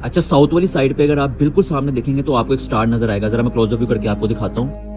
अच्छा, साउथ वाली साइड पे अगर आप बिल्कुल सामने देखेंगे तो आपको एक स्टार नजर आएगा। जरा मैं क्लोजअप व्यू करके आपको दिखाता हूँ।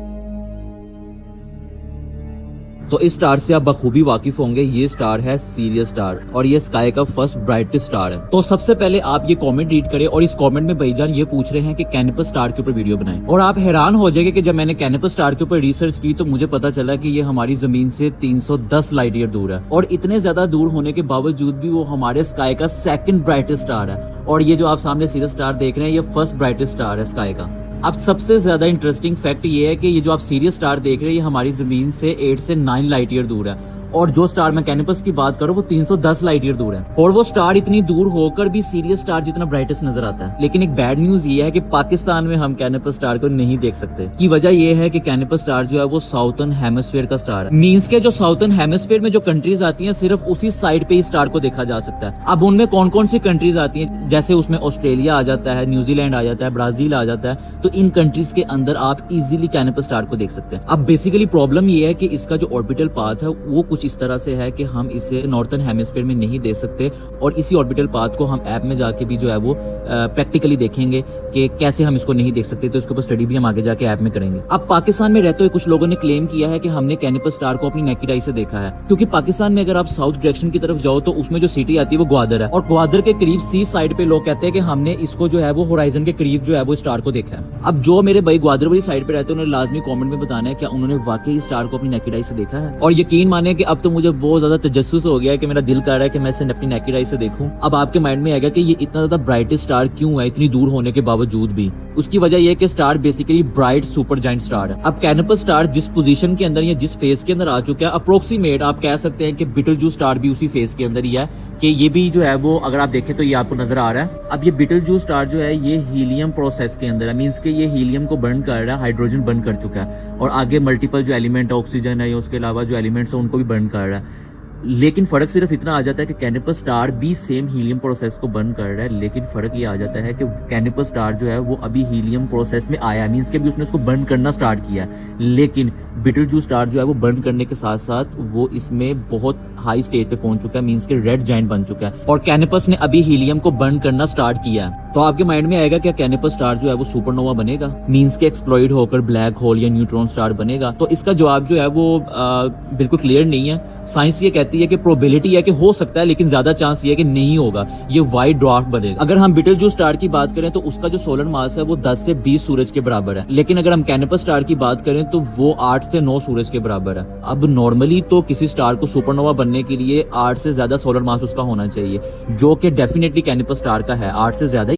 तो इस स्टार से आप बखूबी वाकिफ होंगे। ये स्टार है सीरियस स्टार और ये स्काई का फर्स्ट ब्राइटेस्ट स्टार है। तो सबसे पहले आप ये कमेंट रीड करें और इस कमेंट में भाईजान ये पूछ रहे हैं कि कैनिपस स्टार के ऊपर वीडियो बनाएं। और आप हैरान हो जाएंगे कि जब मैंने कैनिपस स्टार के ऊपर रिसर्च की तो मुझे पता चला कि ये हमारी जमीन से 310 लाइट ईयर दूर है और इतने ज्यादा दूर होने के बावजूद भी वो हमारे स्काई का सेकंड ब्राइटेस्ट स्टार है। और ये जो आप सामने सीरियस स्टार देख रहे हैं ये फर्स्ट ब्राइटेस्ट स्टार है स्काई का। अब सबसे ज्यादा इंटरेस्टिंग फैक्ट ये है कि ये जो आप सीरियस स्टार देख रहे हैं ये हमारी जमीन से 8 से 9 लाइट ईयर दूर है और जो स्टार मैं कैनिपस की बात करूं वो 310 लाइट ईयर दूर है। और वो स्टार इतनी दूर होकर भी सीरियस स्टार जितना ब्राइटेस्ट नजर आता है। लेकिन एक बैड न्यूज ये है कि पाकिस्तान में हम कैनिपस स्टार को नहीं देख सकते। की वजह ये है कि कैनिपस स्टार जो है वो साउथर्न हेमिस्फीयर का स्टार है। मींस के जो साउथर्न हेमिस्फीयर में जो कंट्रीज आती हैं सिर्फ उसी साइड पे इस स्टार को देखा जा सकता है। अब उनमें कौन कौन सी कंट्रीज आती हैं, जैसे उसमें ऑस्ट्रेलिया आ जाता है, न्यूजीलैंड आ जाता है, ब्राजील आ जाता है। तो इन कंट्रीज के अंदर आप इजीली कैनिपस स्टार को देख सकते हैं। अब बेसिकली प्रॉब्लम ये है कि इसका जो ऑर्बिटल पाथ है वो कुछ इस तरह से है कि हम इसे नॉर्थर्न हेमिस्फीयर में नहीं देख सकते और इसी ऑर्बिटल पाथ को हम ऐप में जाके भी जो है वो प्रैक्टिकली देखेंगे कि कैसे हम इसको नहीं देख सकते। तो इसके ऊपर स्टडी भी हम आगे जाके ऐप में करेंगे। अब पाकिस्तान में रहते हुए कुछ लोगों ने क्लेम किया है कि हमने कैनिपस स्टार को अपनी नेकेड आई से देखा है, क्योंकि पाकिस्तान में अगर आप साउथ डायरेक्शन की तरफ जाओ तो उसमें जो सिटी आती है वो ग्वादर है और ग्वादर के करीब सी साइड पे लोग कहते हैं कि हमने इसको जो है वो होराइजन के करीब जो है वो स्टार को देखा है। अब जो मेरे भाई ग्वादर वाली साइड पे रहते हैं उन्होंने लाजमी कॉमेंट में बताना है क्या उन्होंने वाकई स्टार को अपनी नेकेड आई से देखा है। और यकीन माने कि अब तो मुझे बहुत ज्यादा तजस्सुस हो गया है कि मेरा दिल कर रहा है कि मैं इसे अपनी नेकेड आई से देखूं। अब आपके माइंड में आएगा कि ये इतना ज्यादा ब्राइटेस्ट स्टार क्यों है इतनी दूर होने के बावजूद भी। उसकी वजह यह है कि star basically bright super giant star है। अब कैनिपस स्टार जिस पोजीशन के अंदर या जिस फेज के अंदर आ चुका है अप्रोक्सीमेट आप कह सकते हैं कि बीटलजूस स्टार भी उसी फेज के अंदर ही है कि ये भी जो है वो अगर आप देखें तो ये आपको नजर आ रहा है। अब ये बीटलजूस स्टार जो है ये हीलियम प्रोसेस के अंदर है, मींस के ये हीलियम को बर्न कर रहा है, हाइड्रोजन बर्न कर चुका है और आगे मल्टीपल जो एलिमेंट है ऑक्सीजन है या उसके अलावा जो एलिमेंट्स है उनको भी बर्न कर रहा है। लेकिन फर्क सिर्फ इतना आ जाता है कि कैनिपस स्टार भी सेम हीलियम प्रोसेस को बर्न कर रहा है, लेकिन फर्क ये आ जाता है कि कैनिपस स्टार जो है वो अभी हीलियम प्रोसेस में आया, मींस के भी उसने उसको बर्न करना स्टार्ट किया है। लेकिन बीटलजूस स्टार जो है वो बर्न करने के साथ साथ वो इसमें बहुत हाई स्टेज पे पहुंच चुका है, मींस के रेड जायंट बन चुका है और कैनिपस ने अभी हीलियम को बर्न करना स्टार्ट किया है। तो आपके माइंड में आएगा क्या कैनिपस स्टार जो है वो सुपरनोवा बनेगा, मींस के एक्सप्लॉइड होकर ब्लैक होल या न्यूट्रॉन स्टार बनेगा? तो इसका जवाब जो है वो बिल्कुल क्लियर नहीं है। साइंस ये कहती है कि प्रोबेबिलिटी है कि हो सकता है, लेकिन ज्यादा चांस ये है कि नहीं होगा, ये व्हाइट ड्वार्फ बनेगा। अगर हम बीटलजूस स्टार की बात करें तो उसका जो सोलर मास है वो 10 से 20 सूरज के बराबर है, लेकिन अगर हम कैनिपस स्टार की बात करें तो वो 8 से 9 सूरज के बराबर है। अब नॉर्मली तो किसी स्टार को सुपरनोवा बनने के लिए 8 से ज्यादा सोलर मास उसका होना चाहिए, जो कि डेफिनेटली कैनिपस स्टार का है, 8 से ज्यादा।